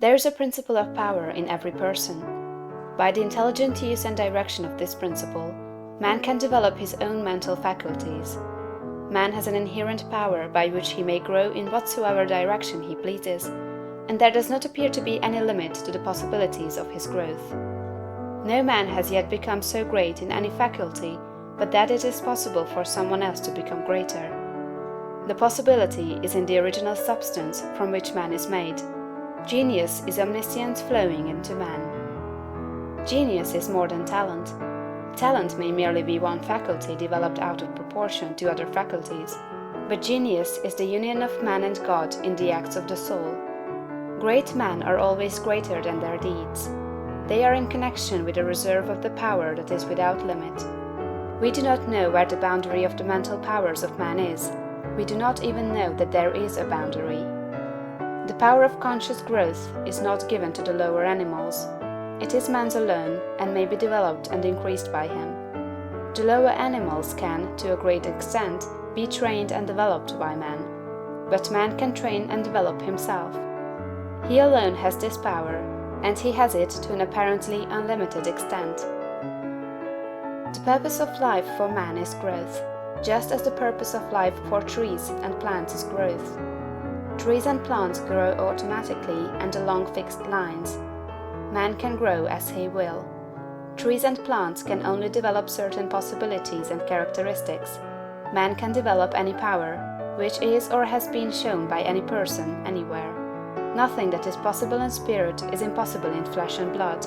There is a principle of power in every person. By the intelligent use and direction of this principle, man can develop his own mental faculties. Man has an inherent power by which he may grow in whatsoever direction he pleases, and there does not appear to be any limit to the possibilities of his growth. No man has yet become so great in any faculty but that it is possible for someone else to become greater. The possibility is in the original substance from which man is made. Genius is omniscience flowing into man. Genius is more than talent. Talent may merely be one faculty developed out of proportion to other faculties, but genius is the union of man and God in the acts of the soul. Great men are always greater than their deeds. They are in connection with a reserve of the power that is without limit. We do not know where the boundary of the mental powers of man is. We do not even know that there is a boundary. The power of conscious growth is not given to the lower animals. It is man's alone, and may be developed and increased by him. The lower animals can, to a great extent, be trained and developed by man. But man can train and develop himself. He alone has this power, and he has it to an apparently unlimited extent. The purpose of life for man is growth, just as the purpose of life for trees and plants is growth. Trees and plants grow automatically and along fixed lines. Man can grow as he will. Trees and plants can only develop certain possibilities and characteristics. Man can develop any power, which is or has been shown by any person, anywhere. Nothing that is possible in spirit is impossible in flesh and blood.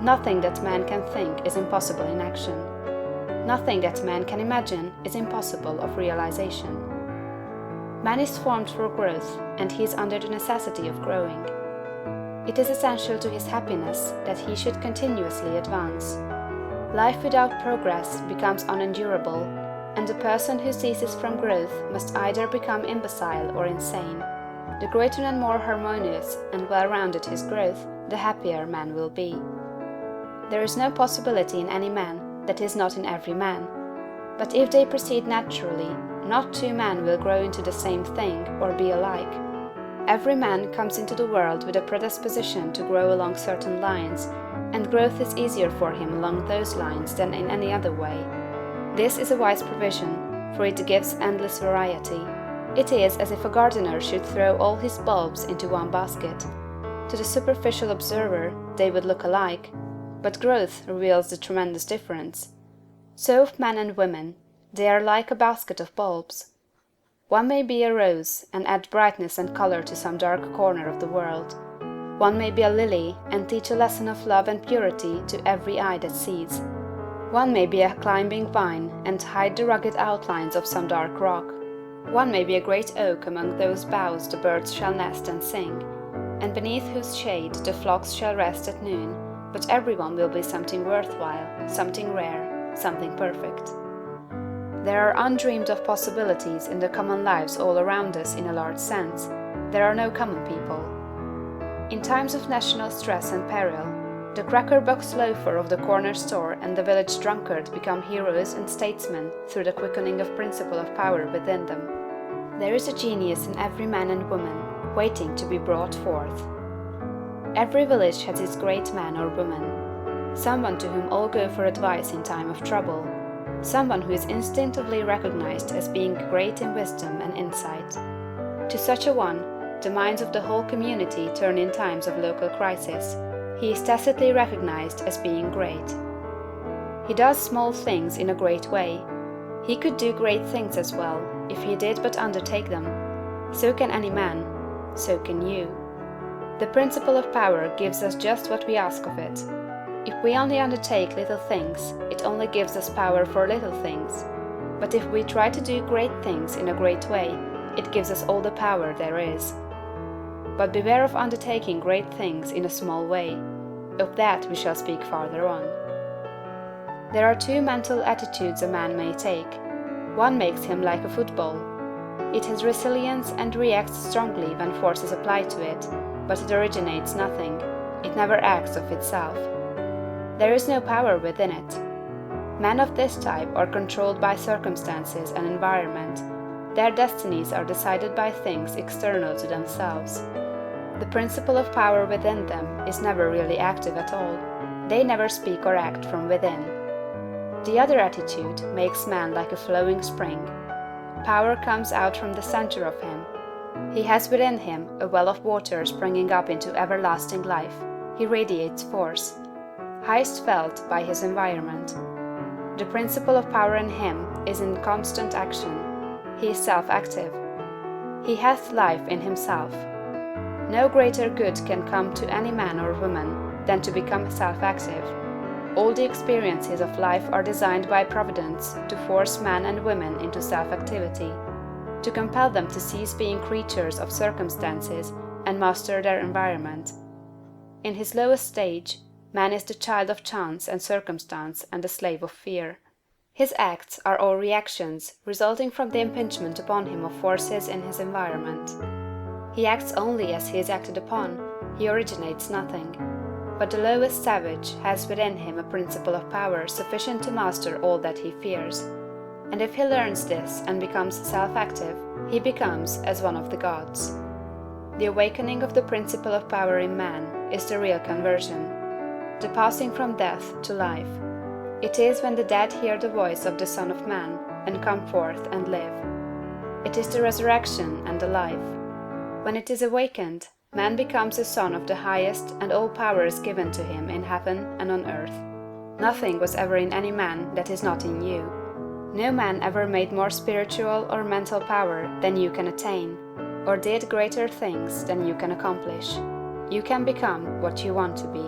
Nothing that man can think is impossible in action. Nothing that man can imagine is impossible of realization. Man is formed for growth, and he is under the necessity of growing. It is essential to his happiness that he should continuously advance. Life without progress becomes unendurable, and the person who ceases from growth must either become imbecile or insane. The greater and more harmonious and well-rounded his growth, the happier man will be. There is no possibility in any man that is not in every man. But if they proceed naturally, not two men will grow into the same thing or be alike. Every man comes into the world with a predisposition to grow along certain lines, and growth is easier for him along those lines than in any other way. This is a wise provision, for it gives endless variety. It is as if a gardener should throw all his bulbs into one basket. To the superficial observer, they would look alike, but growth reveals the tremendous difference. So of men and women, they are like a basket of bulbs. One may be a rose, and add brightness and color to some dark corner of the world. One may be a lily, and teach a lesson of love and purity to every eye that sees. One may be a climbing vine, and hide the rugged outlines of some dark rock. One may be a great oak among whose boughs the birds shall nest and sing, and beneath whose shade the flocks shall rest at noon, but every one will be something worthwhile, something rare, something perfect. There are undreamed of possibilities in the common lives all around us in a large sense. There are no common people. In times of national stress and peril, the cracker-box loafer of the corner store and the village drunkard become heroes and statesmen through the quickening of principle of power within them. There is a genius in every man and woman, waiting to be brought forth. Every village has its great man or woman, someone to whom all go for advice in time of trouble, someone who is instinctively recognized as being great in wisdom and insight. To such a one, the minds of the whole community turn in times of local crisis. He is tacitly recognized as being great. He does small things in a great way. He could do great things as well, if he did but undertake them. So can any man. So can you. The principle of power gives us just what we ask of it. If we only undertake little things, it only gives us power for little things. But if we try to do great things in a great way, it gives us all the power there is. But beware of undertaking great things in a small way. Of that we shall speak farther on. There are two mental attitudes a man may take. One makes him like a football. It has resilience and reacts strongly when force is applied to it, but it originates nothing. It never acts of itself. There is no power within it. Men of this type are controlled by circumstances and environment. Their destinies are decided by things external to themselves. The principle of power within them is never really active at all. They never speak or act from within. The other attitude makes man like a flowing spring. Power comes out from the center of him. He has within him a well of water springing up into everlasting life. He radiates force, highest felt by his environment. The principle of power in him is in constant action. He is self-active. He hath life in himself. No greater good can come to any man or woman than to become self-active. All the experiences of life are designed by Providence to force man and women into self-activity, to compel them to cease being creatures of circumstances and master their environment. In his lowest stage, man is the child of chance and circumstance and the slave of fear. His acts are all reactions resulting from the impingement upon him of forces in his environment. He acts only as he is acted upon, he originates nothing. But the lowest savage has within him a principle of power sufficient to master all that he fears. And if he learns this and becomes self-active, he becomes as one of the gods. The awakening of the principle of power in man is the real conversion, the passing from death to life. It is when the dead hear the voice of the Son of Man and come forth and live. It is the resurrection and the life. When it is awakened, man becomes a son of the highest, and all power is given to him in heaven and on earth. Nothing was ever in any man that is not in you. No man ever made more spiritual or mental power than you can attain, or did greater things than you can accomplish. You can become what you want to be.